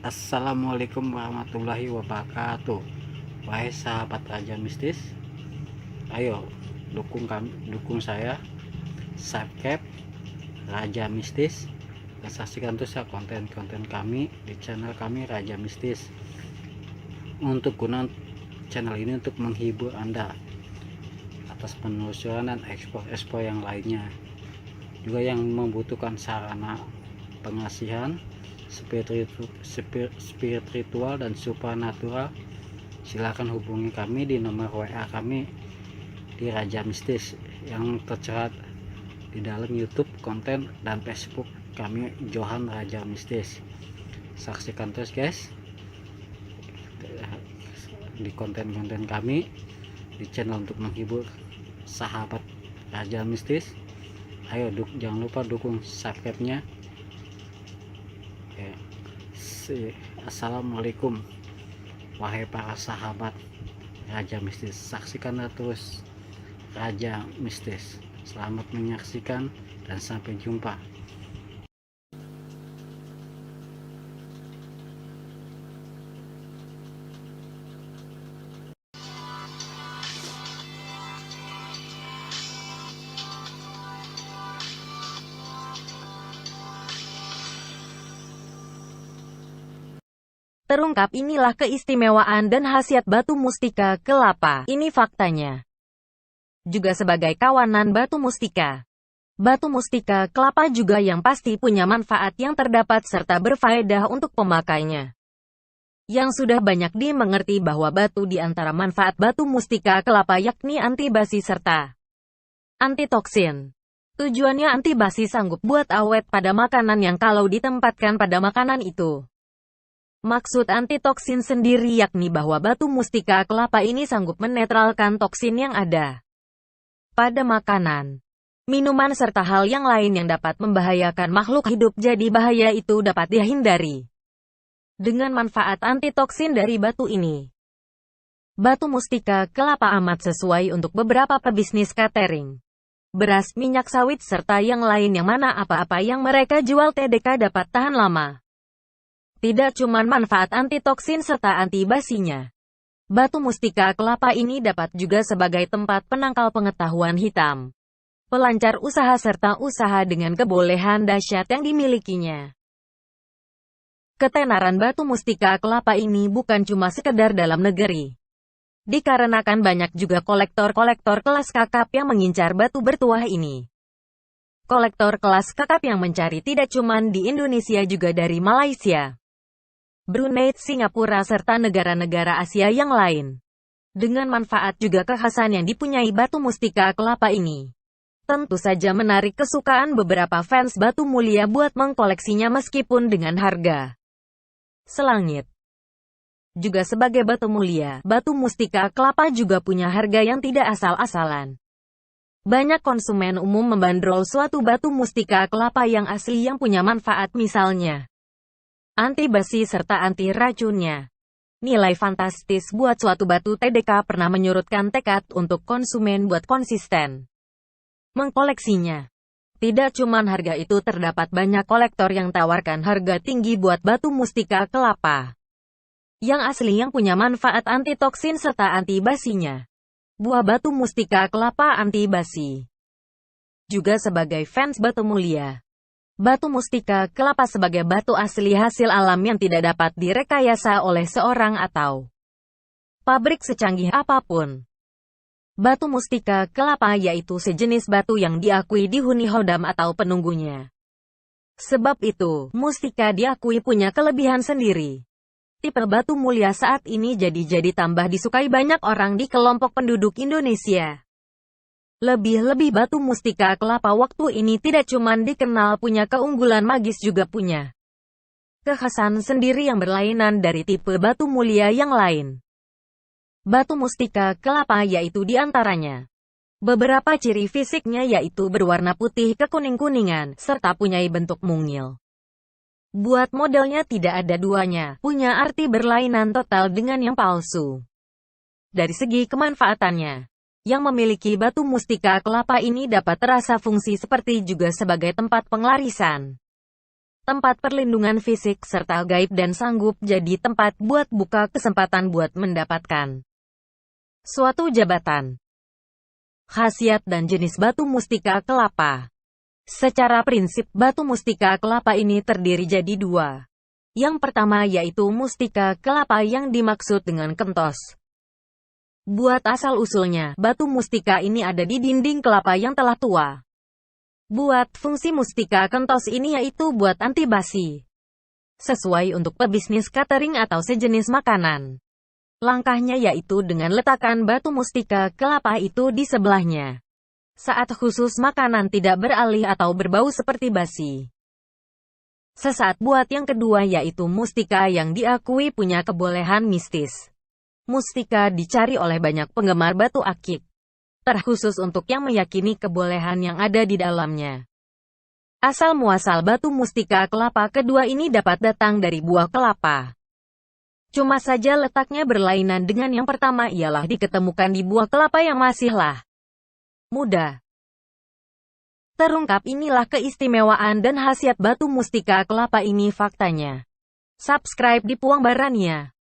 Assalamualaikum warahmatullahi wabarakatuh. Wahai sahabat Raja Mistis, ayo dukung saya, subscribe Raja Mistis, dan saksikan terus ya konten-konten kami di channel kami Raja Mistis. Untuk gunaan channel ini untuk menghibur Anda atas penelusuran dan ekspor yang lainnya, juga yang membutuhkan sarana pengasihan spiritual dan supernatural, silakan hubungi kami di nomor WA kami di Raja Mistis yang tertera di dalam YouTube konten dan Facebook kami Johan Raja Mistis. Saksikan terus guys di konten-konten kami di channel untuk menghibur sahabat Raja Mistis. Ayo jangan lupa dukung subscribe-nya. Assalamualaikum wahai para sahabat Raja Mistis, saksikanlah terus Raja Mistis. Selamat menyaksikan dan sampai jumpa. Terungkap inilah keistimewaan dan khasiat batu mustika kelapa. Ini faktanya. Juga sebagai kawanan batu mustika. Batu mustika kelapa juga yang pasti punya manfaat yang terdapat serta berfaedah untuk pemakainya. Yang sudah banyak dimengerti bahwa batu di antara manfaat batu mustika kelapa yakni anti basi serta antitoksin. Tujuannya anti basi sanggup buat awet pada makanan yang kalau ditempatkan pada makanan itu. Maksud antitoksin sendiri yakni bahwa batu mustika kelapa ini sanggup menetralkan toksin yang ada pada makanan, minuman serta hal yang lain yang dapat membahayakan makhluk hidup, jadi bahaya itu dapat dihindari dengan manfaat antitoksin dari batu ini. Batu mustika kelapa amat sesuai untuk beberapa pebisnis catering, beras, minyak sawit serta yang lain yang mana apa-apa yang mereka jual TDK dapat tahan lama. Tidak cuman manfaat antitoksin serta anti basinya. Batu mustika kelapa ini dapat juga sebagai tempat penangkal pengetahuan hitam, pelancar usaha serta usaha dengan kebolehan dahsyat yang dimilikinya. Ketenaran batu mustika kelapa ini bukan cuma sekedar dalam negeri. Dikarenakan banyak juga kolektor-kolektor kelas kakap yang mengincar batu bertuah ini. Kolektor kelas kakap yang mencari tidak cuman di Indonesia, juga dari Malaysia, Brunei, Singapura, serta negara-negara Asia yang lain. Dengan manfaat juga kekhasan yang dipunyai batu mustika kelapa ini, tentu saja menarik kesukaan beberapa fans batu mulia buat mengkoleksinya meskipun dengan harga selangit. Juga sebagai batu mulia, batu mustika kelapa juga punya harga yang tidak asal-asalan. Banyak konsumen umum membandrol suatu batu mustika kelapa yang asli yang punya manfaat misalnya anti basi serta anti racunnya. Nilai fantastis buat suatu batu TDK pernah menyurutkan tekad untuk konsumen buat konsisten mengkoleksinya. Tidak cuman harga itu, terdapat banyak kolektor yang tawarkan harga tinggi buat batu mustika kelapa yang asli yang punya manfaat antitoksin serta anti basinya. Buah batu mustika kelapa anti basi. Juga sebagai fans batu mulia, batu mustika kelapa sebagai batu asli hasil alam yang tidak dapat direkayasa oleh seorang atau pabrik secanggih apapun. Batu mustika kelapa yaitu sejenis batu yang diakui dihuni hodam atau penunggunya. Sebab itu, mustika diakui punya kelebihan sendiri. Tipe batu mulia saat ini jadi tambah disukai banyak orang di kelompok penduduk Indonesia. Lebih-lebih batu mustika kelapa waktu ini tidak cuman dikenal punya keunggulan magis, juga punya kekhasan sendiri yang berlainan dari tipe batu mulia yang lain. Batu mustika kelapa yaitu diantaranya beberapa ciri fisiknya yaitu berwarna putih kekuning-kuningan, serta punya bentuk mungil. Buat modelnya tidak ada duanya, punya arti berlainan total dengan yang palsu. Dari segi kemanfaatannya, yang memiliki batu mustika kelapa ini dapat terasa fungsi seperti juga sebagai tempat penglarisan tempat perlindungan fisik serta gaib dan sanggup jadi tempat buat buka kesempatan buat mendapatkan suatu jabatan. Khasiat dan jenis batu mustika kelapa. Secara prinsip, batu mustika kelapa ini terdiri jadi dua. Yang pertama yaitu mustika kelapa yang dimaksud dengan kentos. Buat asal-usulnya, batu mustika ini ada di dinding kelapa yang telah tua. Buat fungsi mustika kentos ini yaitu buat anti basi. Sesuai untuk pebisnis catering atau sejenis makanan. Langkahnya yaitu dengan letakkan batu mustika kelapa itu di sebelahnya. Saat khusus makanan tidak beralih atau berbau seperti basi. Sesaat buat yang kedua yaitu mustika yang diakui punya kebolehan mistis. Mustika dicari oleh banyak penggemar batu akik. Terkhusus untuk yang meyakini kebolehan yang ada di dalamnya. Asal-muasal batu mustika kelapa kedua ini dapat datang dari buah kelapa. Cuma saja letaknya berlainan dengan yang pertama ialah diketemukan di buah kelapa yang masihlah muda. Terungkap inilah keistimewaan dan khasiat batu mustika kelapa ini faktanya. Subscribe di Puang Barania.